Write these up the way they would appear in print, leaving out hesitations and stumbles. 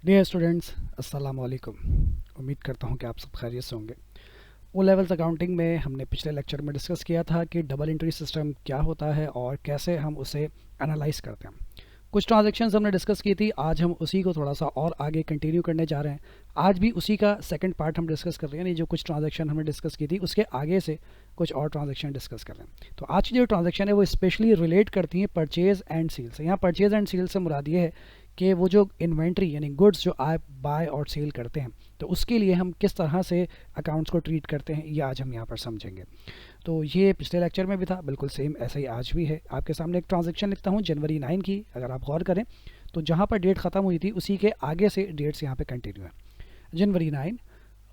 Dear students, अस्सलाम वालेकुम। उम्मीद करता हूँ कि आप सब खैरियत से होंगे। ओ लेवल्स अकाउंटिंग में हमने पिछले लेक्चर में डिस्कस किया था कि डबल एंट्री सिस्टम क्या होता है और कैसे हम उसे एनालाइज करते हैं। कुछ ट्रांजैक्शंस हमने डिस्कस की थी, आज हम उसी को थोड़ा सा और आगे कंटिन्यू करने जा रहे हैं। आज भी उसी का सेकंड पार्ट हम डिस्कस कर रहे हैं, यानी जो कुछ ट्रांजैक्शन हमने डिस्कस की थी उसके आगे से कुछ और ट्रांजैक्शन डिस्कस कर रहे हैं। तो आज की जो ट्रांजैक्शन है वो स्पेशली रिलेट करती हैं परचेज़ एंड सेल से। यहाँ परचेज़ एंड सेल से मुराद ये है कि वो जो इन्वेंट्री यानी गुड्स जो आप बाय और सेल करते हैं, तो उसके लिए हम किस तरह से अकाउंट्स को ट्रीट करते हैं, ये आज हम यहाँ पर समझेंगे। तो ये पिछले लेक्चर में भी था, बिल्कुल सेम ऐसा ही आज भी है। आपके सामने एक ट्रांजैक्शन लिखता हूँ जनवरी 9 की। अगर आप गौर करें तो जहाँ पर डेट ख़त्म हुई थी उसी के आगे से डेट्स यहाँ पे कंटिन्यू है। जनवरी 9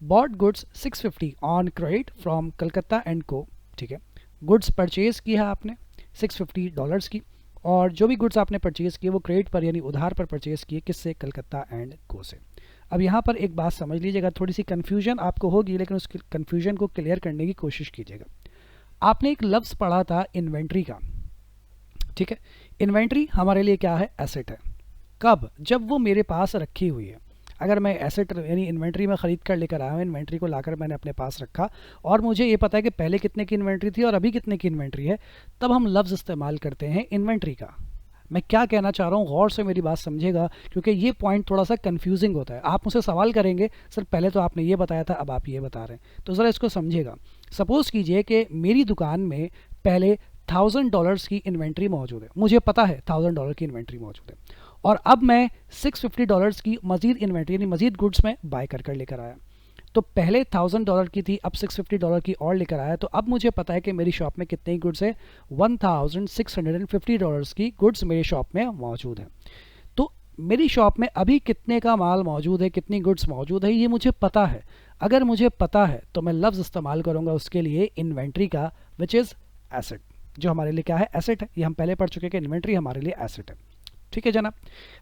bought goods 650 on credit from Calcutta and को। ठीक है, गुड्स परचेज़ की है आपने $650 की, और जो भी गुड्स आपने परचेज़ किए वो क्रेडिट पर यानी उधार पर परचेज़ किए, किससे? कलकत्ता एंड को से। अब यहाँ पर एक बात समझ लीजिएगा, थोड़ी सी कन्फ्यूजन आपको होगी, लेकिन उस कन्फ्यूजन को क्लियर करने की कोशिश कीजिएगा। आपने एक लफ्ज़ पढ़ा था इन्वेंट्री का। ठीक है, इन्वेंट्री हमारे लिए क्या है? एसेट है। कब? जब वो मेरे पास रखी हुई है। अगर मैं एसेट यानी इन्वेंट्री में ख़रीद कर लेकर आया हूँ, इन्वेंट्री को लाकर मैंने अपने पास रखा और मुझे ये पता है कि पहले कितने की इन्वेंट्री थी और अभी कितने की इन्वेंट्री है, तब हम लफ्ज़ इस्तेमाल करते हैं इन्वेंट्री का। मैं क्या कहना चाह रहा हूँ, गौर से मेरी बात समझेगा, क्योंकि ये पॉइंट थोड़ा सा कंफ्यूजिंग होता है। आप मुझसे सवाल करेंगे, सर पहले तो आपने ये बताया था, अब आप ये बता रहे हैं, तो ज़रा इसको समझिएगा। सपोज़ कीजिए कि मेरी दुकान में पहले $1000 की इन्वेंट्री मौजूद है, मुझे पता है $1000 की इन्वेंट्री मौजूद है, और अब मैं $650 की मज़ीद इन्वेंट्री यानी मज़ीद गुड्स में बाय कर लेकर आया। तो पहले $1000 की थी, अब $650 की और लेकर आया, तो अब मुझे पता है कि मेरी शॉप में कितने गुड्स है? $1650 की गुड्स मेरी शॉप में मौजूद है। तो मेरी शॉप में अभी कितने का माल मौजूद है, कितनी गुड्स मौजूद है, ये मुझे पता है। अगर मुझे पता है तो मैं लफ्ज़ इस्तेमाल करूँगा उसके लिए इन्वेंट्री का, विच इज़ एसेट, जो हमारे लिए क्या है? एसेट है। ये हम पहले पढ़ चुके हैं कि इन्वेंट्री हमारे लिए एसेट है। ठीक है जनाब।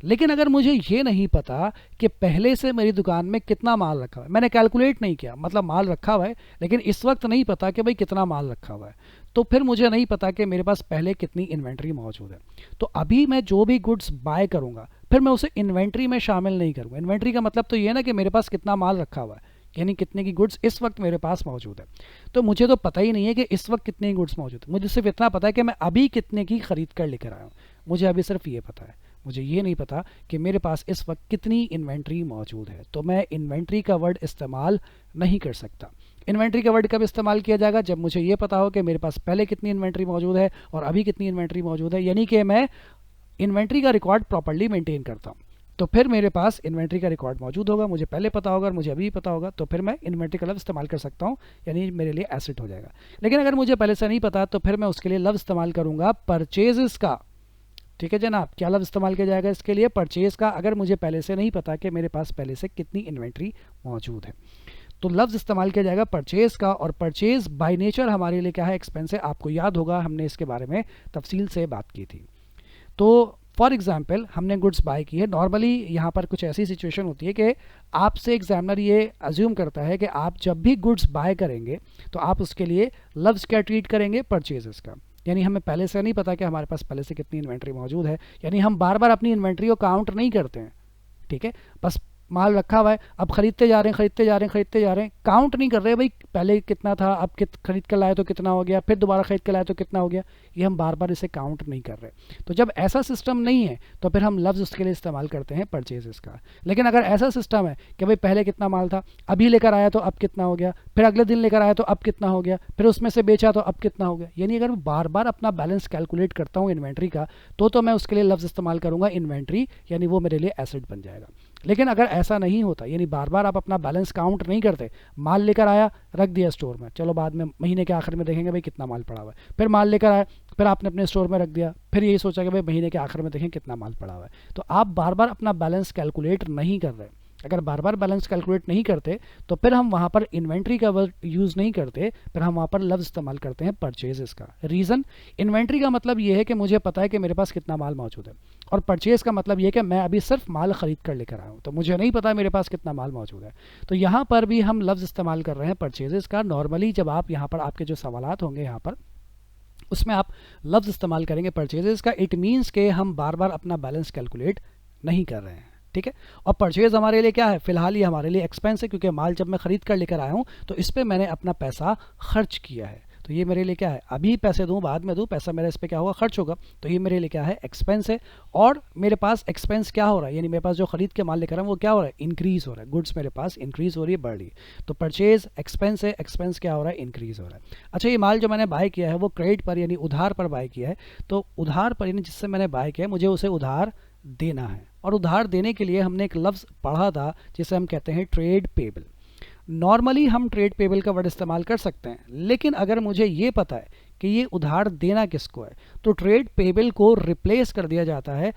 लेकिन अगर मुझे ये नहीं पता कि पहले से मेरी दुकान में कितना माल रखा हुआ है, मैंने कैलकुलेट नहीं किया, मतलब माल रखा हुआ है लेकिन इस वक्त नहीं पता कि भाई कितना माल रखा हुआ है, तो फिर मुझे नहीं पता कि मेरे पास पहले कितनी इन्वेंट्री मौजूद है। तो अभी मैं जो भी गुड्स बाय करूंगा फिर मैं उसे इन्वेंट्री में शामिल नहीं करूंगा। इन्वेंट्री का मतलब तो ये ना कि मेरे पास कितना माल रखा हुआ है, यानी कितने की गुड्स इस वक्त मेरे पास मौजूद है। तो मुझे तो पता ही नहीं है कि इस वक्त कितनी गुड्स मौजूद है, मुझे सिर्फ इतना पता है कि मैं अभी कितने की ख़रीद कर लेकर आया हूँ। मुझे अभी सिर्फ ये पता है, मुझे ये नहीं पता कि मेरे पास इस वक्त कितनी इन्वेंट्री मौजूद है। तो मैं इन्वेंट्री का वर्ड इस्तेमाल नहीं कर सकता। इन्वेंट्री का वर्ड कब इस्तेमाल किया जाएगा? जब मुझे ये पता हो कि मेरे पास पहले कितनी इन्वेंट्री मौजूद है और अभी कितनी इन्वेंट्री मौजूद है, यानी कि मैं इन्वेंट्री का रिकॉर्ड प्रॉपर्ली मेंटेन करता हूँ। तो फिर मेरे पास इन्वेंट्री का रिकॉर्ड मौजूद होगा, मुझे पहले पता होगा और मुझे अभी पता होगा, तो फिर मैं इन्वेंट्री का लफ्ज़ इस्तेमाल कर सकता हूँ, यानी मेरे लिए एसेट हो जाएगा। लेकिन अगर मुझे पहले से नहीं पता तो फिर मैं उसके लिए लफ्ज़ इस्तेमाल करूँगा परचेज़ का। ठीक है जनाब, क्या लफ्ज़ इस्तेमाल किया जाएगा इसके लिए? परचेज़ का। अगर मुझे पहले से नहीं पता कि मेरे पास पहले से कितनी इन्वेंट्री मौजूद है, तो लफ्ज़ इस्तेमाल किया जाएगा परचेज़ का। और परचेज़ बाय नेचर हमारे लिए क्या है? एक्सपेंस है। आपको याद होगा हमने इसके बारे में तफसील से बात की थी। तो फॉर एग्जाम्पल हमने गुड्स बाय की है। नॉर्मली यहाँ पर कुछ ऐसी सिचुएशन होती है कि आपसे एग्जामिनर ये अज्यूम करता है कि आप जब भी गुड्स बाय करेंगे तो आप उसके लिए लफ्ज़ क्या ट्रीट करेंगे? परचेज़ का। यानी हमें पहले से नहीं पता कि हमारे पास पहले से कितनी इन्वेंट्री मौजूद है, यानी हम बार बार अपनी इन्वेंट्री को काउंट नहीं करते हैं। ठीक है, बस माल रखा हुआ है, अब खरीदते जा रहे हैं, खरीदते जा रहे हैं, खरीदते जा रहे हैं, काउंट नहीं कर रहे भाई पहले कितना था, अब खरीद कर लाए तो कितना हो गया, फिर दोबारा खरीद कर लाए तो कितना हो गया, ये हम बार बार इसे काउंट नहीं कर रहे। तो जब ऐसा सिस्टम नहीं है तो फिर हम लफ्ज़ उसके लिए इस्तेमाल करते हैं परचेज़ का। लेकिन अगर ऐसा सिस्टम है कि भाई पहले कितना माल था, अभी लेकर आया तो अब कितना हो गया, फिर अगले दिन लेकर आया तो अब कितना हो गया, फिर उसमें से बेचा तो अब कितना हो गया, यानी अगर मैं बार बार अपना बैलेंस कैलकुलेट करता हूँ इन्वेंट्री का, तो मैं उसके लिए लफ्ज़ इस्तेमाल करूँगा इन्वेंट्री, यानी वो मेरे लिए एसेट बन जाएगा। लेकिन अगर ऐसा नहीं होता, यानी बार बार आप अपना बैलेंस काउंट नहीं करते, माल लेकर आया रख दिया स्टोर में, चलो बाद में महीने के आखिर में देखेंगे भाई कितना माल पड़ा हुआ है, फिर माल लेकर आया, फिर आपने अपने स्टोर में रख दिया, फिर यही सोचा कि भाई महीने के आखिर में देखें कितना माल पड़ा हुआ है, तो आप बार बार अपना बैलेंस कैलकुलेट नहीं कर रहे। अगर बार बार बैलेंस कैलकुलेट नहीं करते तो फिर हम वहाँ पर इन्वेंट्री का वर्ड यूज़ नहीं करते, फिर हम वहाँ पर लफ्ज़ इस्तेमाल करते हैं परचेज़ का। रीज़न, इन्वेंट्री का मतलब ये है कि मुझे पता है कि मेरे पास कितना माल मौजूद है, और परचेज़ का मतलब ये है कि मैं अभी सिर्फ माल ख़रीद कर लेकर आया हूँ, तो मुझे नहीं पता मेरे पास कितना माल मौजूद है। तो यहाँ पर भी हम लफ्ज़ इस्तेमाल कर रहे हैं परचेज़ का। नॉर्मली जब आप यहाँ पर आपके जो सवालात होंगे यहाँ पर उसमें आप लफ्ज़ इस्तेमाल करेंगे परचेज़ का, इट मीन्स के हम बार बार अपना बैलेंस कैलकुलेट नहीं कर रहे हैं। ठीक है। और परचेज हमारे लिए क्या है, फिलहाल ये हमारे लिए एक्सपेंस है, क्योंकि माल जब मैं खरीद कर लेकर आया हूँ तो इस पर मैंने अपना पैसा खर्च किया है। तो ये मेरे लिए क्या है, अभी पैसे दूँ बाद में दूँ, पैसा मेरा इस पर क्या होगा, खर्च होगा। तो ये मेरे लिए क्या है, एक्सपेंस है। और मेरे पास एक्सपेंस क्या हो रहा है, यानी मेरे पास जो खरीद के माल लेकर आया हूँ वो क्या हो रहा है, इंक्रीज हो रहा है। गुड्स मेरे पास इंक्रीज हो रही है, बढ़ रही है। तो परचेज एक्सपेंस है, एक्सपेंस क्या हो रहा है, इंक्रीज हो रहा है। अच्छा, ये माल जो मैंने बाय किया है वो क्रेडिट पर यानी उधार पर बाय किया है। तो उधार पर यानी जिससे मैंने बाय किया है, मुझे उसे उधार देना है। और उधार देने के लिए हमने एक लफ्ज़ पढ़ा था जिसे हम कहते हैं ट्रेड पेबल। नॉर्मली हम ट्रेड पेबल का वर्ड इस्तेमाल कर सकते हैं, लेकिन अगर मुझे ये पता है कि ये उधार देना किसको है, तो ट्रेड पेबल को रिप्लेस कर दिया जाता है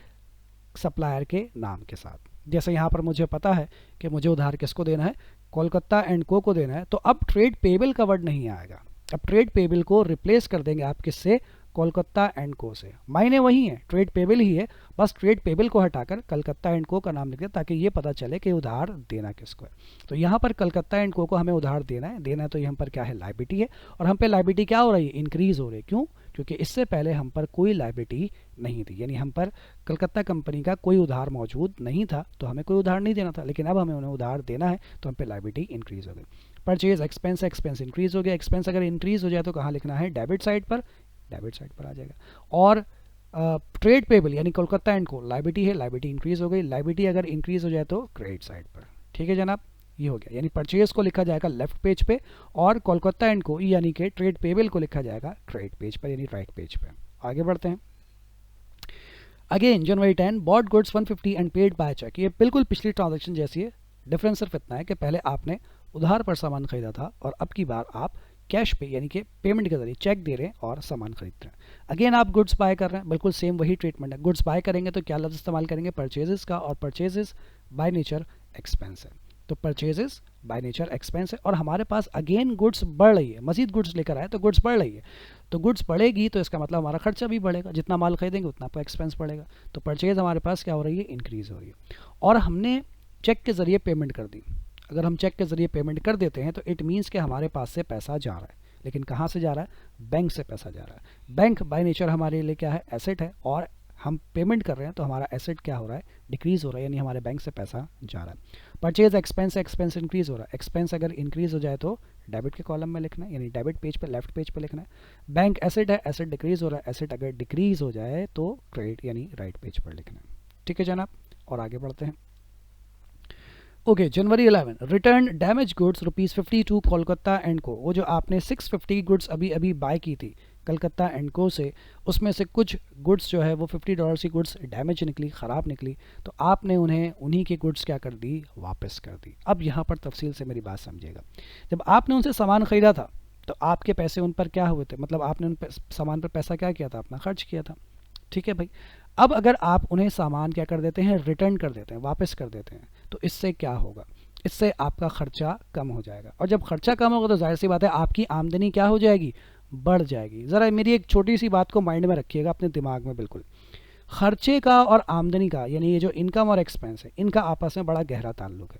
सप्लायर के नाम के साथ। जैसे यहाँ पर मुझे पता है कि मुझे उधार किसको देना है, कोलकाता एंड को देना है, तो अब ट्रेड पेबल का वर्ड नहीं आएगा। अब ट्रेड पेबल को रिप्लेस कर देंगे आप किससे, कोलकाता एंड को से। मायने वही है, ट्रेड पेबल ही है, बस ट्रेड पेबल को हटाकर कलकत्ता एंड को का नाम लिख दें ताकि ये पता चले कि उधार देना किसको है। तो यहाँ पर कलकत्ता एंड को हमें उधार देना है, तो यहाँ पर क्या है, लायबिलिटी है। और हम पे लायबिलिटी क्या हो रही है, इंक्रीज हो रही है। क्यों, क्योंकि इससे पहले हम पर कोई लायबिलिटी नहीं थी, यानी हम पर कलकत्ता कंपनी का कोई उधार मौजूद नहीं था, तो हमें कोई उधार नहीं देना था। लेकिन अब हमें उन्हें उधार देना है, तो हम पे लायबिलिटी इंक्रीज हो गई। परचेज एक्सपेंस, एक्सपेंस इंक्रीज हो गया। एक्सपेंस अगर इंक्रीज हो जाए तो कहाँ लिखना है, डेबिट साइड पर, डेबिट साइड पर आ जाएगा। और ट्रेड पेबल यानी कोलकाता एंड को लायबिलिटी है, लायबिलिटी इंक्रीज हो गई। लायबिलिटी अगर इंक्रीज हो जाए तो क्रेडिट साइड पर। ठीक है जनाब, ये हो गया। यानी परचेज को लिखा जाएगा लेफ्ट पेज पे और कोलकाता एंड को यानी कि ट्रेड पेबल को लिखा जाएगा क्रेडिट पेज पर यानी राइट पेज पे। आगे बढ़ते हैं। Again January 10 bought goods 150 and paid by cheque. ये बिल्कुल पिछली ट्रांजेक्शन जैसी है, डिफरेंस सिर्फ इतना है कि पहले आपने उधार पर सामान खरीदा था और अब की बार आप कैश पे यानी कि पेमेंट के जरिए चेक दे रहे हैं और सामान खरीद रहे हैं। अगेन आप गुड्स बाय कर रहे हैं, बिल्कुल सेम वही ट्रीटमेंट है। गुड्स बाय करेंगे तो क्या लफ्ज़ इस्तेमाल करेंगे, परचेजेस का, और परचेजेस बाय नेचर एक्सपेंस है। तो परचेजेस बाय नेचर एक्सपेंस है और हमारे पास अगेन गुड्स बढ़ रही है, मजीद गुड्स लेकर आए तो गुड्स बढ़ रही है। तो गुड्स बढ़ेगी तो इसका मतलब हमारा खर्चा भी बढ़ेगा, जितना माल खरीदेंगे उतना आपका एक्सपेंस बढ़ेगा। तो परचेज हमारे पास क्या हो रही है, इंक्रीज हो रही है। और हमने चेक के ज़रिए पेमेंट कर दी। अगर हम चेक के ज़रिए पेमेंट कर देते हैं तो इट मीन्स कि हमारे पास से पैसा जा रहा है, लेकिन कहाँ से जा रहा है, बैंक से पैसा जा रहा है। बैंक बाय नेचर हमारे लिए क्या है, एसेट है, और हम पेमेंट कर रहे हैं तो हमारा एसेट क्या हो रहा है, डिक्रीज हो रहा है, यानी हमारे बैंक से पैसा जा रहा है। परचेज एक्सपेंस, एक्सपेंस इंक्रीज हो रहा है। एक्सपेंस अगर इंक्रीज हो जाए तो डेबिट के कॉलम में लिखना है, यानी डेबिट पेज पे लेफ्ट पेज पे लिखना है। बैंक एसेट है, एसेट डिक्रीज हो रहा है, एसेट अगर डिक्रीज हो जाए तो क्रेडिट यानी राइट पेज पर लिखना है। ठीक है जनाब, और आगे बढ़ते हैं। Okay, January 11 return damage goods ₹50 to Kolkata and co. वो जो आपने 650 गुड्स अभी अभी बाय की थी कलकत्ता एंड को से, उसमें से कुछ गुड्स जो है वो $50 की गुड्स डैमेज निकली, ख़राब निकली, तो आपने उन्हें उन्हीं की गुड्स क्या कर दी, वापस कर दी। अब यहाँ पर तफसील से मेरी बात समझिएगा। जब आपने उनसे सामान ख़रीदा था तो आपके पैसे उन पर क्या हुए थे, मतलब आपने उन सामान पर पैसा क्या किया था, अपना खर्च किया था। ठीक है भाई। अब अगर आप उन्हें सामान क्या कर देते हैं, रिटर्न कर देते हैं, वापस कर देते हैं, तो इससे क्या होगा, इससे आपका खर्चा कम हो जाएगा। और जब खर्चा कम होगा तो जाहिर सी बात है आपकी आमदनी क्या हो जाएगी, बढ़ जाएगी। ज़रा मेरी एक छोटी सी बात को माइंड में रखिएगा अपने दिमाग में बिल्कुल। खर्चे का और आमदनी का यानी ये जो इनकम और एक्सपेंस है, इनका आपस में बड़ा गहरा ताल्लुक है।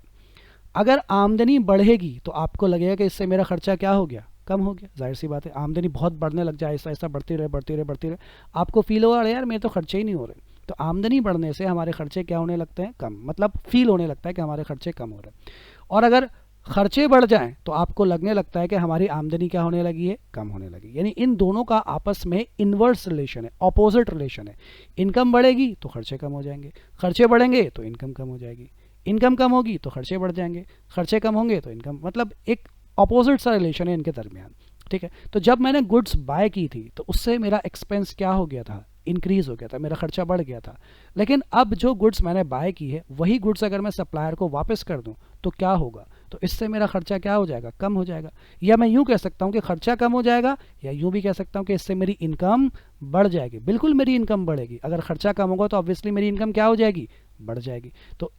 अगर आमदनी बढ़ेगी तो आपको लगेगा कि इससे मेरा खर्चा क्या हो गया, कम हो गया। जाहिर सी बात है, आमदनी बहुत बढ़ने लग जाए, ऐसा ऐसा बढ़ती रहे बढ़ती रहे बढ़ती रहे, आपको फील होगा यार मेरे तो खर्चे ही नहीं हो रहे। तो आमदनी बढ़ने से हमारे खर्चे क्या होने लगते हैं, कम, मतलब फील होने लगता है कि हमारे खर्चे कम हो रहे हैं। और अगर खर्चे बढ़ जाएं तो आपको लगने लगता है कि हमारी आमदनी क्या होने लगी है, कम होने लगी। यानी इन दोनों का आपस में इन्वर्स रिलेशन है, ऑपोजिट रिलेशन है। इनकम बढ़ेगी तो खर्चे कम हो जाएंगे, खर्चे बढ़ेंगे तो इनकम कम हो जाएगी, इनकम कम होगी तो खर्चे बढ़ जाएंगे, खर्चे कम होंगे तो इनकम, मतलब एक अपोजिट सा रिलेशन है इनके दरमियान। ठीक है। तो जब मैंने गुड्स बाय की थी तो उससे मेरा एक्सपेंस क्या हो गया था, इंक्रीज हो गया था, मेरा खर्चा बढ़ गया था। लेकिन अब जो गुड्स मैंने बाय की है वही गुड्स अगर मैं सप्लायर को वापस कर दूं तो क्या होगा, तो इससे मेरा खर्चा क्या हो जाएगा, कम हो जाएगा। या मैं यूं कह सकता हूं कि खर्चा कम हो जाएगा, या यूं भी कह सकता हूं कि इससे मेरी इनकम बढ़ जाएगी। बिल्कुल मेरी इनकम बढ़ेगी। अगर खर्चा कम होगा तो ऑब्वियसली मेरी इनकम क्या हो जाएगी, बढ़ जाएगी। तो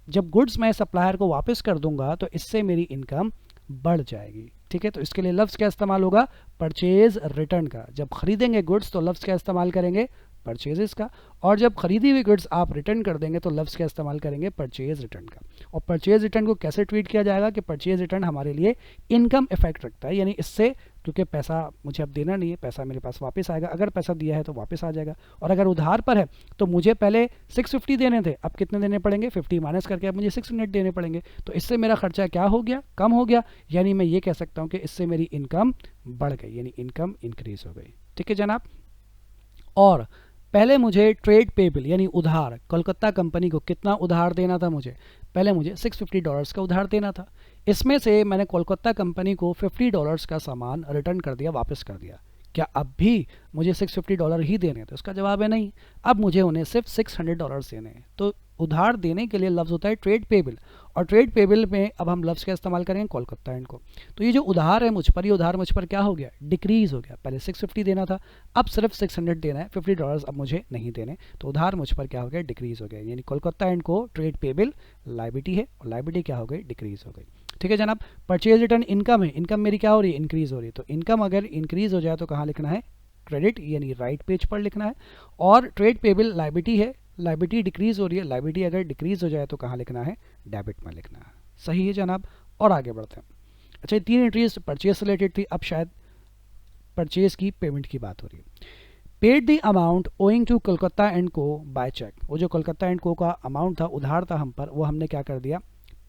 जब गुड्स मैं सप्लायर को वापस कर दूंगा तो इससे मेरी इनकम बढ़ जाएगी। ठीक है। तो इसके लिए लफ्ज़ क्या इस्तेमाल होगा, परचेज रिटर्न का। जब खरीदेंगे गुड्स तो लफ्ज़ क्या इस्तेमाल करेंगे, परचेजेस का। और जब खरीदी हुई गुड्स आप रिटर्न कर देंगे तो लफ्ज़ क्या इस्तेमाल करेंगे, परचेज रिटर्न का। और परचेज रिटर्न को कैसे ट्रीट किया जाएगा कि परचेज रिटर्न हमारे लिए इनकम इफेक्ट रखता है, यानी इससे क्योंकि पैसा मुझे अब देना नहीं है, पैसा मेरे पास वापस आएगा। अगर पैसा दिया है तो वापस आ जाएगा, और अगर उधार पर है तो मुझे पहले 650 देने थे, अब कितने देने पड़ेंगे, 50 माइनस करके अब मुझे 600 देने पड़ेंगे। तो इससे मेरा खर्चा क्या हो गया, कम हो गया, यानी मैं ये कह सकता हूँ कि इससे मेरी इनकम बढ़ गई, यानी इनकम इंक्रीज हो गई। ठीक है जनाब। और पहले मुझे ट्रेड पेबल यानी उधार, कोलकाता कंपनी को कितना उधार देना था, मुझे पहले मुझे $650 का उधार देना था। इसमें से मैंने कोलकाता कंपनी को $50 का सामान रिटर्न कर दिया, वापस कर दिया। क्या अब भी मुझे $650 ही देने हैं? तो इसका जवाब है नहीं, अब मुझे उन्हें सिर्फ $600 देने हैं। तो उधार देने के लिए लफ्ज़ होता है ट्रेड पेबल, और ट्रेड पेबल में अब हम लफ्ज़ का इस्तेमाल करेंगे कोलकाता एंड को। तो ये जो उधार है मुझ पर, ये उधार मुझ पर क्या हो गया, डिक्रीज़ हो गया। पहले 650 देना था, अब सिर्फ 600 देना है, $50 अब मुझे नहीं देने। तो उधार मुझ पर क्या हो गया, डिक्रीज़ हो गया। यानी कोलकाता एंड को ट्रेड पेबल लायबिलिटी है, और लायबिलिटी क्या हो गई, डिक्रीज़ हो गई। ठीक है जनाब। परचेज रिटर्न इनकम है, इनकम मेरी क्या हो रही है, इंक्रीज़ हो रही है। तो इनकम अगर इंक्रीज़ हो जाए तो कहाँ लिखना है, क्रेडिट यानी राइट पेज पर लिखना है। और ट्रेड पेबल लायबिलिटी है, लायबिलिटी डिक्रीज़ हो रही है, लायबिलिटी अगर डिक्रीज़ हो जाए तो कहाँ लिखना है, डेबिट में लिखना है। सही है जनाब। और आगे बढ़ते हैं। अच्छा, ये 3 एंट्रीज परचेज रिलेटेड थी, अब शायद परचेज की पेमेंट की बात हो रही है। Paid the amount owing to Kolkata and co by cheque. वो जो कोलकाता एंड को का अमाउंट था, उधार था हम पर, वो हमने क्या कर दिया,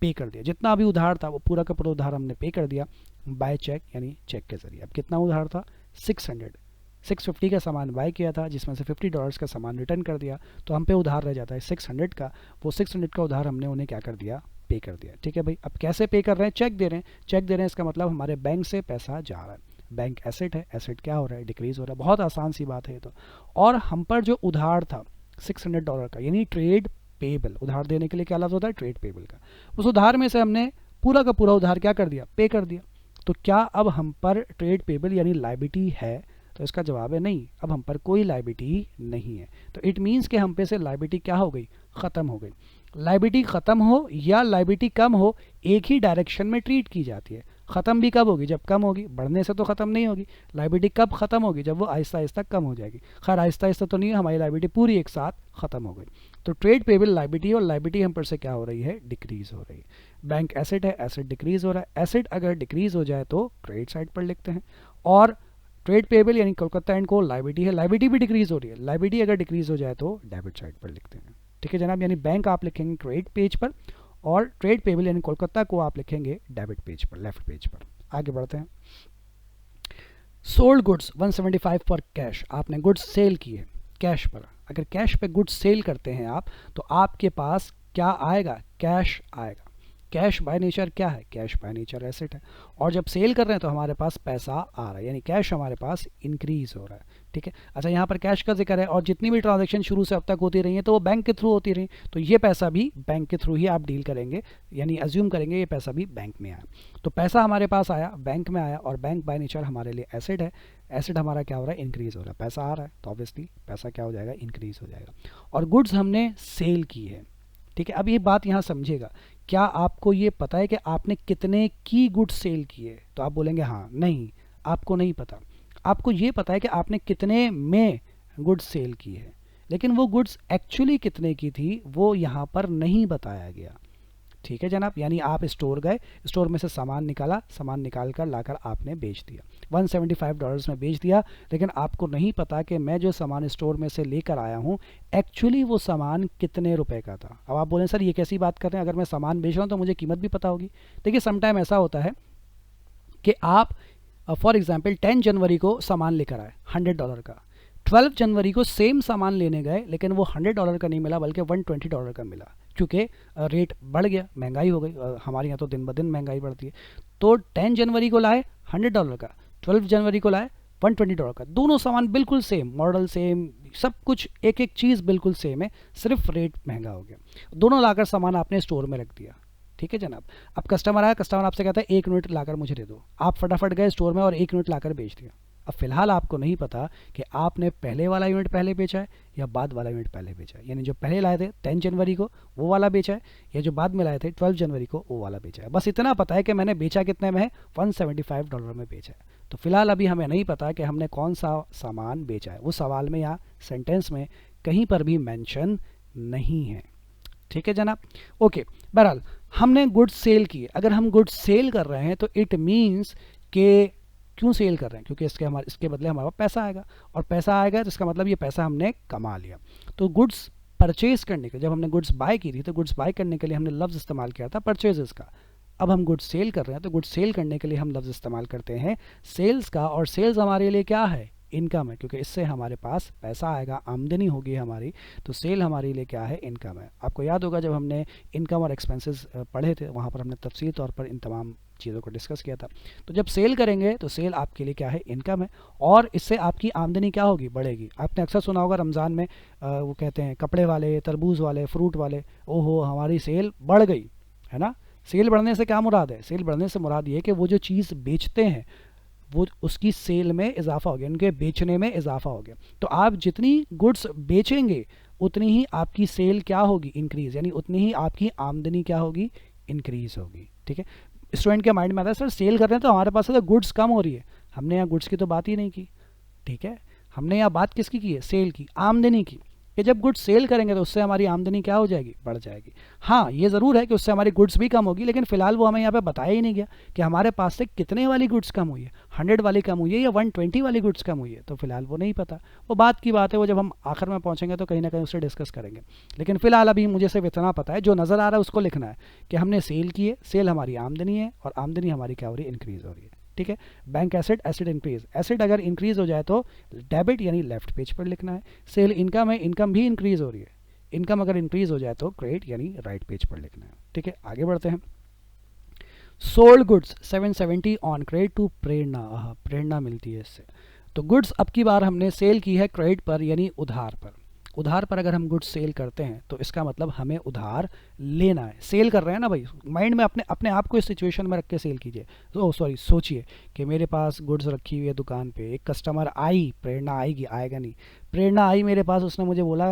पे कर दिया। जितना भी उधार था वो पूरा का पूरा उधार हमने पे कर दिया बाय चेक यानी चेक के जरिए। अब कितना उधार था, 650 का सामान बाय किया था, जिसमें से $50 का सामान रिटर्न कर दिया, तो हम पे उधार रह जाता है 600 का। वो 600 का उधार हमने उन्हें क्या कर दिया, पे कर दिया। ठीक है भाई। अब कैसे पे कर रहे हैं, चेक दे रहे हैं। चेक दे रहे हैं इसका मतलब हमारे बैंक से पैसा जा रहा है। बैंक एसेट है, एसेट क्या हो रहा है, डिक्रीज हो रहा है। बहुत आसान सी बात है ये तो। और हम पर जो उधार था $600 का, यानी ट्रेड पेबल, उधार देने के लिए क्या लफ्ज़ होता है, ट्रेड पेबल का। उस उधार में से हमने पूरा का पूरा उधार क्या कर दिया, पे कर दिया। तो क्या अब हम पर ट्रेड पेबल यानी लायबिलिटी है, तो इसका जवाब है नहीं, अब हम पर कोई लायबिलिटी नहीं है। तो इट मीन्स कि हम पे से लायबिलिटी क्या हो गई, ख़त्म हो गई। लायबिलिटी ख़त्म हो या लायबिलिटी कम हो, एक ही डायरेक्शन में ट्रीट की जाती है। ख़त्म भी कब होगी, जब कम होगी, बढ़ने से तो ख़त्म नहीं होगी। लायबिलिटी कब ख़त्म होगी, जब वो आहिस्ता आहिस्ता कम हो जाएगी। खैर आहिस्ता आहिस्ता तो नहीं, हमारी लायबिलिटी पूरी एक साथ ख़त्म हो गई। तो ट्रेड पेबल लायबिलिटी, और लायबिलिटी हम पर से क्या हो रही है, डिक्रीज़ हो रही है। बैंक एसेट है, एसेट डिक्रीज़ हो रहा है। एसेट अगर डिक्रीज़ हो जाए तो क्रेडिट साइड पर लिखते हैं। और ट्रेड पेबल यानी कोलकाता एंड को लायबिलिटी है, लायबिलिटी भी डिक्रीज़ हो रही है। लायबिलिटी अगर डिक्रीज़ हो जाए तो डेबिट साइड पर लिखते हैं। ठीक है जनाब। यानी बैंक आप लिखेंगे क्रेडिट पेज पर, और ट्रेड पेबल यानी कोलकाता को आप लिखेंगे डेबिट पेज पर, लेफ्ट पेज पर। आगे बढ़ते हैं। सोल्ड गुड्स 175 फॉर कैश, आपने गुड्स सेल किए कैश पर। अगर कैश पे गुड्स सेल करते हैं आप, तो आपके पास क्या आएगा, कैश आएगा। कैश बाय नेचर क्या है, कैश बाय नेचर एसेट है। और जब सेल कर रहे हैं तो हमारे पास पैसा आ रहा है, यानी कैश हमारे पास इंक्रीज हो रहा है। ठीक है। अच्छा, यहाँ पर कैश का जिक्र है, और जितनी भी ट्रांजैक्शन शुरू से अब तक होती रही है तो वो बैंक के थ्रू होती रही, तो ये पैसा भी बैंक के थ्रू ही आप डील करेंगे, यानी अज्यूम करेंगे ये पैसा भी बैंक में आया। तो पैसा हमारे पास आया, बैंक में आया, और बैंक बाय नेचर हमारे लिए एसेट है। एसेट हमारा क्या हो रहा है, इंक्रीज हो रहा है। पैसा आ रहा है तो ऑब्वियसली पैसा क्या हो जाएगा, इंक्रीज हो जाएगा। और गुड्स हमने सेल की है। ठीक है। अब ये बात यहाँ समझिएगा, क्या आपको ये पता है कि आपने कितने की गुड्स सेल किए? तो आप बोलेंगे हाँ, नहीं, आपको नहीं पता। आपको ये पता है कि आपने कितने में गुड्स सेल की है, लेकिन वो गुड्स एक्चुअली कितने की थी वो यहाँ पर नहीं बताया गया। ठीक है जनाब। यानी आप स्टोर गए, स्टोर में से सामान निकाला, सामान निकाल कर लाकर आपने बेच दिया, $175 में बेच दिया, लेकिन आपको नहीं पता कि मैं जो सामान स्टोर में से लेकर आया हूँ एक्चुअली वो सामान कितने रुपए का था। अब आप बोलें सर ये कैसी बात कर रहे हैं, अगर मैं सामान बेच रहा हूँ तो मुझे कीमत भी पता होगी। देखिए समटाइम ऐसा होता है कि आप फॉर एग्जाम्पल 10 जनवरी को सामान लेकर आए $100 का, 12 जनवरी को सेम सामान लेने गए, लेकिन वो $100 का नहीं मिला बल्कि $120 का मिला, क्योंकि रेट बढ़ गया, महंगाई हो गई। हमारे यहाँ तो दिन ब दिन महंगाई बढ़ती है। तो 10 जनवरी को लाए $100 का, 12 जनवरी को लाए $120 का, दोनों सामान बिल्कुल सेम, मॉडल सेम, सब कुछ एक एक चीज़ बिल्कुल सेम है, सिर्फ रेट महंगा हो गया। दोनों लाकर सामान आपने स्टोर में रख दिया। ठीक है जनाब। अब कस्टमर आया, कस्टमर आपसे कहता है 1 यूनिट लाकर मुझे दे दो, आप फटाफट गए स्टोर में और 1 यूनिट लाकर बेच दिया। अब फिलहाल आपको नहीं पता कि आपने पहले वाला यूनिट पहले बेचा है या बाद वाला यूनिट पहले बेचा है, यानी जो पहले लाए थे 10 जनवरी को वो वाला बेचा है, या जो बाद में लाए थे 12 जनवरी को वो वाला बेचा है। बस इतना पता है कि मैंने बेचा कितने में है, $175 में बेचा है। तो फिलहाल अभी हमें नहीं पता कि हमने कौन सा सामान बेचा है, वो सवाल में या सेंटेंस में कहीं पर भी मेंशन नहीं है। ठीक है जनाब। ओके, बहरहाल हमने गुड्स सेल किए। अगर हम गुड्स सेल कर रहे हैं तो इट मीन्स के क्यों सेल कर रहे हैं? क्योंकि इसके बदले हमारे पास पैसा आएगा, और पैसा आएगा तो इसका मतलब ये पैसा हमने कमा लिया। तो गुड्स परचेज करने के, जब हमने गुड्स बाय की थी तो गुड्स बाय करने के लिए हमने लफ्ज़ इस्तेमाल किया था परचेजेस का। अब हम गुड्स सेल कर रहे हैं तो गुड्स सेल करने के लिए हम लफ्ज़ इस्तेमाल करते हैं सेल्स का, और सेल्स हमारे लिए क्या है? इनकम है, क्योंकि इससे हमारे पास पैसा आएगा, आमदनी होगी हमारी। तो सेल हमारे लिए क्या है? इनकम है। आपको याद होगा जब हमने इनकम और एक्सपेंसेस पढ़े थे, वहाँ पर हमने तफसील तौर पर इन तमाम चीज़ों को डिस्कस किया था। तो जब सेल करेंगे तो सेल आपके लिए क्या है? इनकम है, और इससे आपकी आमदनी क्या होगी? बढ़ेगी। आपने अक्सर सुना होगा रमज़ान में वो कहते हैं कपड़े वाले, तरबूज वाले, फ्रूट वाले, ओहो हमारी सेल बढ़ गई, है ना। सेल बढ़ने से क्या मुराद है? सेल बढ़ने से मुराद ये है कि वो जो चीज़ बेचते हैं वो उसकी सेल में इजाफा हो गया, उनके बेचने में इजाफा हो गया। तो आप जितनी गुड्स बेचेंगे उतनी ही आपकी सेल क्या होगी? इंक्रीज़, यानी उतनी ही आपकी आमदनी क्या होगी? इंक्रीज़ होगी। ठीक है। स्टूडेंट के माइंड में आता है सर सेल कर रहे हैं तो हमारे पास तो गुड्स कम हो रही है। हमने यहाँ गुड्स की तो बात ही नहीं की। ठीक है, हमने यहाँ बात किसकी की है? सेल की, आमदनी की, कि जब गुड्स सेल करेंगे तो उससे हमारी आमदनी क्या हो जाएगी? बढ़ जाएगी। हाँ ये ज़रूर है कि उससे हमारी गुड्स भी कम होगी, लेकिन फिलहाल वो हमें यहाँ पे बताया ही नहीं गया कि हमारे पास से कितने वाली गुड्स कम हुई है, 100 वाली कम हुई है या 120 वाली गुड्स कम हुई है। तो फिलहाल वो नहीं पता, वो बात की बात है, वो जब हम आखिर में पहुँचेंगे तो कहीं ना कहीं उससे डिस्कस करेंगे। लेकिन फिलहाल अभी मुझे सिर्फ इतना पता है, जो नज़र आ रहा है उसको लिखना है कि हमने सेल की है, सेल हमारी आमदनी है, और आमदनी हमारी क्या हो रही है? इंक्रीज़ हो रही है। ठीक है। Bank asset, asset increase, asset अगर इंक्रीज हो जाए तो डेबिट यानी लेफ्ट पेज पर लिखना है। सेल इनकम है, इनकम भी इंक्रीज हो रही है, इनकम अगर इंक्रीज हो जाए तो क्रेडिट यानी राइट पेज पर लिखना है। ठीक है, आगे बढ़ते हैं। Sold goods 770 on credit to Prerna, प्रेरणा मिलती है इससे। तो गुड्स अब की बार हमने सेल की है क्रेडिट पर यानी उधार पर। उधार पर अगर हम गुड्स सेल करते हैं तो इसका मतलब हमें उधार लेना है। सेल कर रहे हैं ना भाई, माइंड में अपने अपने आप को इस सिचुएशन में रख के सेल कीजिए। तो सॉरी सोचिए कि मेरे पास गुड्स रखी हुई है दुकान पे, एक कस्टमर आई, प्रेरणा आएगी, आएगा नहीं, प्रेरणा आई मेरे पास, उसने मुझे बोला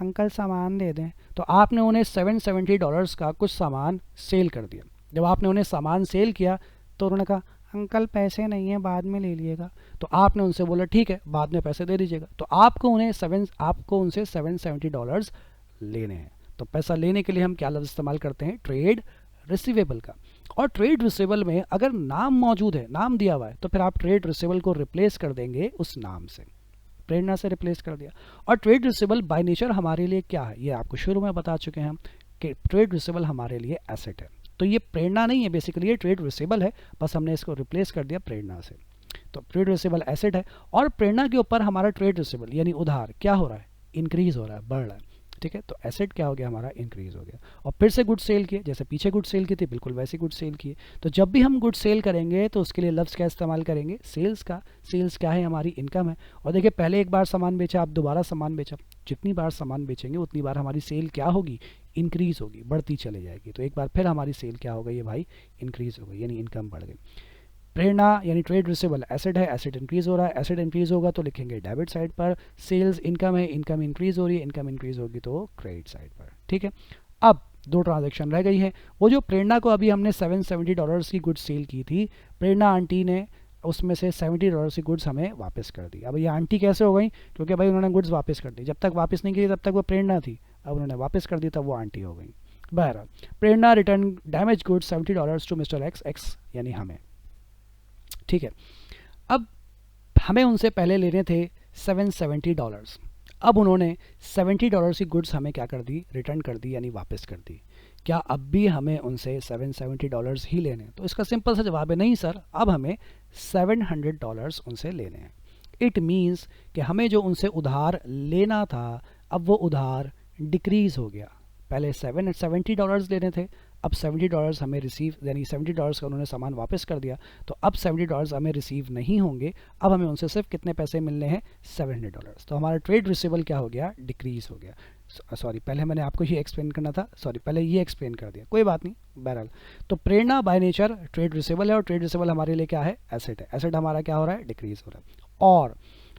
अंकल सामान दे दें, तो आपने उन्हें $770 का कुछ सामान सेल कर दिया। जब आपने उन्हें सामान सेल किया तो उन्होंने कहा अंकल पैसे नहीं है, बाद में ले लीजिएगा। तो आपने उनसे बोला ठीक है बाद में पैसे दे दीजिएगा। तो आपको उनसे $770 लेने हैं। तो पैसा लेने के लिए हम क्या लफ्ज़ इस्तेमाल करते हैं? ट्रेड रिसीवेबल का। और ट्रेड रिसीवेबल में अगर नाम मौजूद है, नाम दिया हुआ है, तो फिर आप ट्रेड रिसीवेबल को रिप्लेस कर देंगे उस नाम से, प्रेरणा से रिप्लेस कर दिया। और ट्रेड रिसीवेबल बाय नेचर हमारे लिए क्या है? ये आपको शुरू में बता चुके हैं हम कि ट्रेड रिसीवेबल हमारे लिए एसेट है। तो ये प्रेरणा नहीं है, बेसिकली ये ट्रेड रिसीवेबल है, बस हमने इसको रिप्लेस कर दिया प्रेरणा से। तो ट्रेड रिसीवेबल एसेट है, और प्रेरणा के ऊपर हमारा ट्रेड रिसीवेबल यानी उधार क्या हो रहा है? इंक्रीज हो रहा है, बढ़ रहा है। ठीक है, तो एसेट क्या हो गया हमारा? इंक्रीज हो गया। और फिर से गुड सेल किए, जैसे पीछे गुड सेल की थी बिल्कुल वैसी गुड सेल किए। तो जब भी हम गुड सेल करेंगे तो उसके लिए लफ्ज़ क्या इस्तेमाल करेंगे? सेल्स का। सेल्स क्या है? हमारी इनकम है। और देखिए पहले एक बार सामान बेचा, आप दोबारा सामान बेचा, जितनी बार सामान बेचेंगे उतनी बार हमारी सेल क्या होगी? इंक्रीज होगी, बढ़ती चली जाएगी। तो एक बार फिर हमारी सेल क्या हो गई है भाई? इंक्रीज हो गई, यानी इनकम बढ़ गई। प्रेरणा यानी ट्रेड रिसीवेबल एसेट है, एसेट इंक्रीज हो रहा है, एसेट इंक्रीज होगा तो लिखेंगे डेबिट साइड पर। सेल्स इनकम है, इनकम इंक्रीज हो रही है, इनकम इंक्रीज होगी तो क्रेडिट साइड पर। ठीक है, अब दो ट्रांजैक्शन रह गई है। वो जो प्रेरणा को अभी हमने $770 की गुड्स सेल की थी, प्रेरणा आंटी ने उसमें से $70 की गुड्स हमें वापस कर दी। अब ये आंटी कैसे हो गई? क्योंकि भाई उन्होंने गुड्स वापस कर दी, जब तक वापस नहीं की तब तक वो प्रेरणा थी, अब उन्होंने वापस कर दी तब वो आंटी हो गई। बहरहाल Prerna return damage goods $70 to mister X, X यानी हमें। ठीक है, अब हमें उनसे पहले लेने थे $770, अब उन्होंने $70 की गुड्स हमें क्या कर दी? रिटर्न कर दी यानी वापस कर दी। क्या अब भी हमें उनसे $770 ही लेने हैं? तो इसका सिंपल सा जवाब है नहीं सर, अब हमें $700 उनसे लेने हैं। इट मीन्स कि हमें जो उनसे उधार लेना था अब वो उधार डिक्रीज़ हो गया। पहले $70 लेने थे, अब $70 हमें रिसीव, यानी $70 का उन्होंने सामान वापस कर दिया, तो अब $70 हमें रिसीव नहीं होंगे। अब हमें उनसे सिर्फ कितने पैसे मिलने हैं? $700। तो हमारा ट्रेड रिसीवेबल क्या हो गया? डिक्रीज़ हो गया। सॉरी पहले मैंने आपको ये एक्सप्लेन करना था, सॉरी पहले ये एक्सप्लेन कर दिया, कोई बात नहीं। बहरहाल तो प्रेरणा बाय नेचर ट्रेड रिसीवेबल है, और ट्रेड रिसीवेबल हमारे लिए क्या है? एसेट है। एसेट हमारा क्या हो रहा है? डिक्रीज़ हो रहा है। और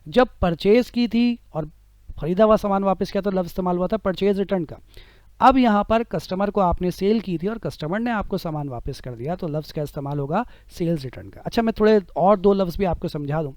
जब परचेज की थी और खरीदा हुआ सामान वापस किया तो लफ्ज़ इस्तेमाल हुआ था परचेज रिटर्न का। अब यहाँ पर कस्टमर को आपने सेल की थी और कस्टमर ने आपको सामान वापस कर दिया, तो लफ्ज़ का इस्तेमाल होगा? सेल्स रिटर्न का। अच्छा मैं थोड़े और दो लफ्ज़ भी आपको समझा दूँ।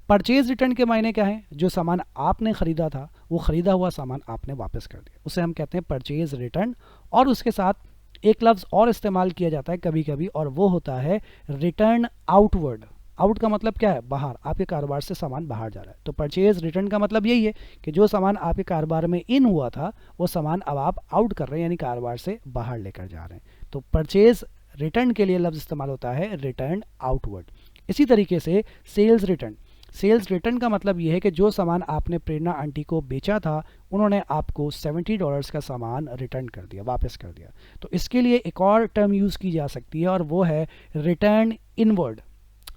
परचेज रिटर्न के मायने क्या है? जो सामान आपने ख़रीदा था वो ख़रीदा हुआ सामान आपने वापस कर दिया, उसे हम कहते हैं परचेज रिटर्न। और उसके साथ एक लफ्ज़ और इस्तेमाल किया जाता है कभी कभी, और वो होता है रिटर्न आउटवर्ड। आउट का मतलब क्या है, बाहर, आपके कारोबार से सामान बाहर जा रहा है। तो परचेज रिटर्न का मतलब यही है कि जो सामान आपके कारोबार में इन हुआ था वो सामान अब आप आउट कर रहे हैं, यानी कारोबार से बाहर लेकर जा रहे हैं। तो परचेज रिटर्न के लिए लफ्ज़ इस्तेमाल होता है रिटर्न आउटवर्ड। इसी तरीके से सेल्स रिटर्न, सेल्स रिटर्न का मतलब ये है कि जो सामान आपने प्रेरणा आंटी को बेचा था उन्होंने आपको $70 का सामान रिटर्न कर दिया, वापस कर दिया। तो इसके लिए एक और टर्म यूज़ की जा सकती है और वो है रिटर्न इनवर्ड।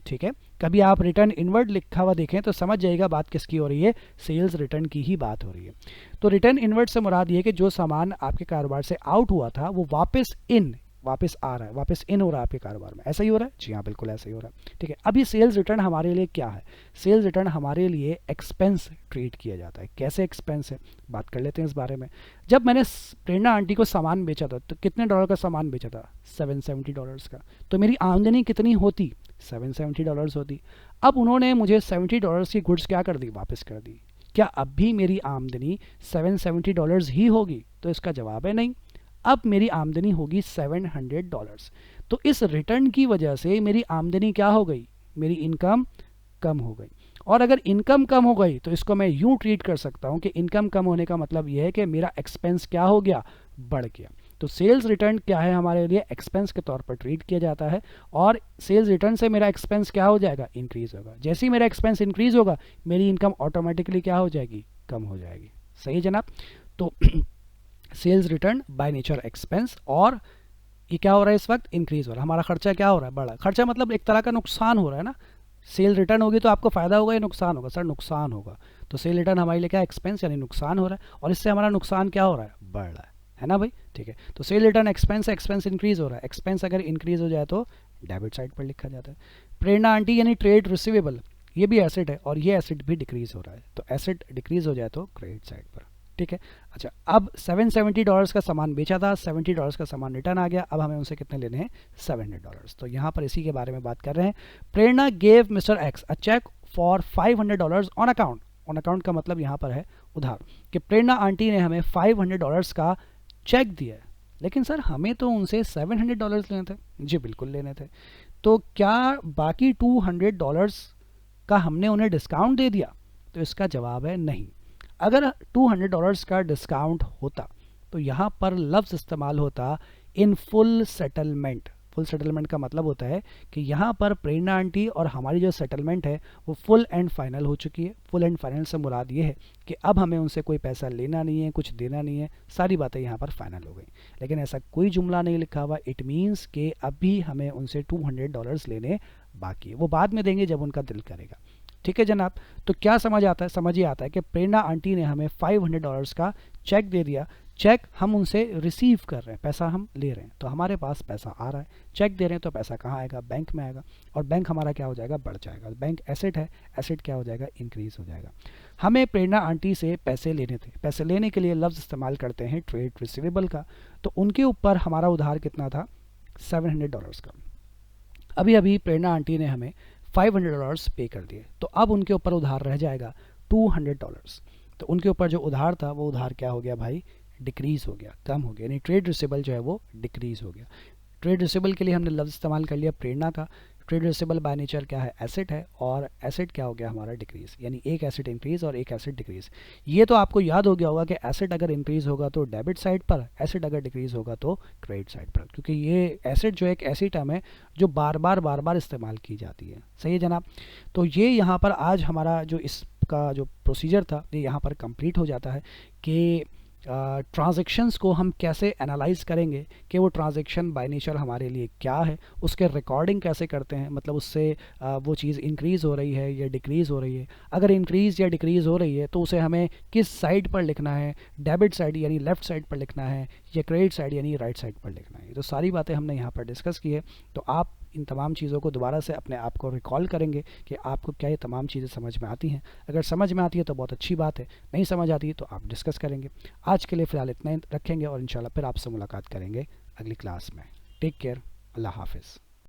ठीक है, कभी आप रिटर्न इनवर्ड लिखा हुआ देखें तो समझ जाइएगा बात किसकी हो रही है, सेल्स रिटर्न की ही बात हो रही है। तो रिटर्न इनवर्ड से मुराद ये है कि जो सामान आपके कारोबार से आउट हुआ था वो वापस आ रहा है, वापस इन हो रहा है आपके कारोबार में। ऐसा ही हो रहा है? जी हाँ, बिल्कुल ऐसा ही हो रहा है। ठीक है, अब ये सेल्स रिटर्न हमारे लिए क्या है? सेल्स रिटर्न हमारे लिए एक्सपेंस ट्रीट किया जाता है। कैसे एक्सपेंस है, बात कर लेते हैं इस बारे में। जब मैंने प्रेरणा आंटी को सामान बेचा था तो कितने डॉलर का सामान बेचा था? $770 का। तो मेरी आमदनी कितनी होती? $770 होती। अब उन्होंने मुझे $70 की गुड्स क्या कर दी? वापस कर दी। क्या अब भी मेरी आमदनी $770 ही होगी? तो इसका जवाब है नहीं। अब मेरी आमदनी होगी $700। तो इस रिटर्न की वजह से मेरी आमदनी क्या हो गई? मेरी इनकम कम हो गई। और अगर इनकम कम हो गई तो इसको मैं यूं ट्रीट कर सकता हूं कि इनकम कम होने का मतलब यह है कि मेरा एक्सपेंस क्या हो गया? बढ़ गया। तो सेल्स रिटर्न क्या है हमारे लिए? एक्सपेंस के तौर पर ट्रीट किया जाता है। और सेल्स रिटर्न से मेरा एक्सपेंस क्या हो जाएगा? इंक्रीज होगा। जैसे ही मेरा एक्सपेंस इंक्रीज होगा मेरी इनकम ऑटोमेटिकली क्या हो जाएगी? कम हो जाएगी। सही है जनाब? तो sales return by nature expense, और ये क्या हो रहा है इस वक्त? इंक्रीज हो रहा है। हमारा खर्चा क्या हो रहा है? बढ़ा। खर्चा मतलब एक तरह का नुकसान हो रहा है ना। सेल रिटर्न होगी तो आपको फायदा होगा या नुकसान होगा? सर नुकसान होगा। तो सेल रिटर्न हमारे लिए क्या? एक्सपेंस, यानी नुकसान हो रहा है। और इससे हमारा नुकसान क्या हो रहा है? बढ़ रहा है ना भाई? ठीक है, तो सेल रिटर्न एक्सपेंस है, एक्सपेंस इंक्रीज हो रहा है। एक्सपेंस अगर इंक्रीज हो जाए तो डेबिट साइड पर लिखा जाता है। प्रेरणा आंटी यानी ट्रेड रिसीवेबल, ये भी एसेट है और ये एसेट भी डिक्रीज हो रहा है। तो एसेट डिक्रीज हो जाए तो क्रेडिट साइड पर। ठीक है, अच्छा, अब $770 का सामान बेचा था, $70 का सामान रिटर्न आ गया। अब हमें उनसे कितने लेने हैं? $700। तो यहाँ पर इसी के बारे में बात कर रहे हैं। Prerna gave mister X a cheque for $500 on account. On account का मतलब यहाँ पर है उधार, कि प्रेरणा आंटी ने हमें $500 का चेक दिया है, लेकिन सर हमें तो उनसे $700 लेने थे। जी बिल्कुल लेने थे। तो क्या बाकी $200 का हमने उन्हें डिस्काउंट दे दिया? तो इसका जवाब है नहीं। अगर $200 का डिस्काउंट होता तो यहाँ पर लफ्ज़ इस्तेमाल होता in full settlement. Full settlement का मतलब होता है कि यहाँ पर प्रेरणा आंटी और हमारी जो सेटलमेंट है वो फुल एंड फाइनल हो चुकी है। फुल एंड फाइनल से मुराद ये है कि अब हमें उनसे कोई पैसा लेना नहीं है, कुछ देना नहीं है, सारी बातें यहाँ पर फाइनल हो गई। लेकिन ऐसा कोई जुमला नहीं लिखा हुआ। इट मीन्स कि अभी हमें उनसे $200 लेने बाकी है। वो बाद में देंगे जब उनका दिल करेगा। ठीक है जनाब? तो क्या समझ आता है? समझ ही आता है कि प्रेरणा आंटी ने हमें $500 का चेक दे दिया। चेक हम उनसे रिसीव कर रहे हैं, पैसा हम ले रहे हैं, तो हमारे पास पैसा आ रहा है। चेक दे रहे हैं तो पैसा कहाँ आएगा? बैंक में आएगा। और बैंक हमारा क्या हो जाएगा? बढ़ जाएगा। बैंक एसेट है, एसेट क्या हो जाएगा? इंक्रीज हो जाएगा। हमें प्रेरणा आंटी से पैसे लेने थे। पैसे लेने के लिए लफ्ज़ इस्तेमाल करते हैं ट्रेड रिसीवेबल का। तो उनके ऊपर हमारा उधार कितना था? $700 का। अभी अभी प्रेरणा आंटी ने हमें $500 पे कर दिए, तो अब उनके ऊपर उधार रह जाएगा $200। तो उनके ऊपर जो उधार था वो उधार क्या हो गया भाई? डिक्रीज़ हो गया, कम हो गया, यानी ट्रेड रिसीवेबल जो है वो डिक्रीज़ हो गया। ट्रेड रिसीवेबल के लिए हमने लफ्ज़ इस्तेमाल कर लिया प्रेरणा का। ट्रेड रिसीवेबल बाय नेचर क्या है? एसेट है, और एसेट क्या हो गया हमारा? डिक्रीज़, यानी एक एसेट इंक्रीज और एक एसेट डिक्रीज़। ये तो आपको याद हो गया होगा कि एसेट अगर इंक्रीज़ होगा तो डेबिट साइड पर, एसेट अगर डिक्रीज़ होगा तो क्रेडिट साइड पर, क्योंकि ये एसेट जो एक ऐसी टर्म है जो बार बार इस्तेमाल की जाती है। सही है जनाब? तो ये यहाँ पर आज हमारा जो इसका जो प्रोसीजर था ये यहाँ पर कंप्लीट हो जाता है कि ट्रांजैक्शंस को हम कैसे एनालाइज करेंगे कि वो ट्रांजैक्शन बाय नेचर हमारे लिए क्या है, उसके रिकॉर्डिंग कैसे करते हैं, मतलब उससे वो चीज़ इंक्रीज़ हो रही है या डिक्रीज़ हो रही है। अगर इंक्रीज़ या डिक्रीज़ हो रही है तो उसे हमें किस साइड पर लिखना है? डेबिट साइड यानी लेफ़्ट साइड पर लिखना है, या क्रेडिट साइड यानी राइट साइड पर लिखना है। तो सारी बातें हमने यहाँ पर डिस्कस की है। तो आप इन तमाम चीज़ों को दोबारा से अपने आप को रिकॉल करेंगे कि आपको क्या ये तमाम चीज़ें समझ में आती हैं। अगर समझ में आती है तो बहुत अच्छी बात है, नहीं समझ आती है तो आप डिस्कस करेंगे। आज के लिए फ़िलहाल इतना ही रखेंगे और इंशाल्लाह फिर आपसे मुलाकात करेंगे अगली क्लास में। टेक केयर, अल्लाह हाफ़िज़।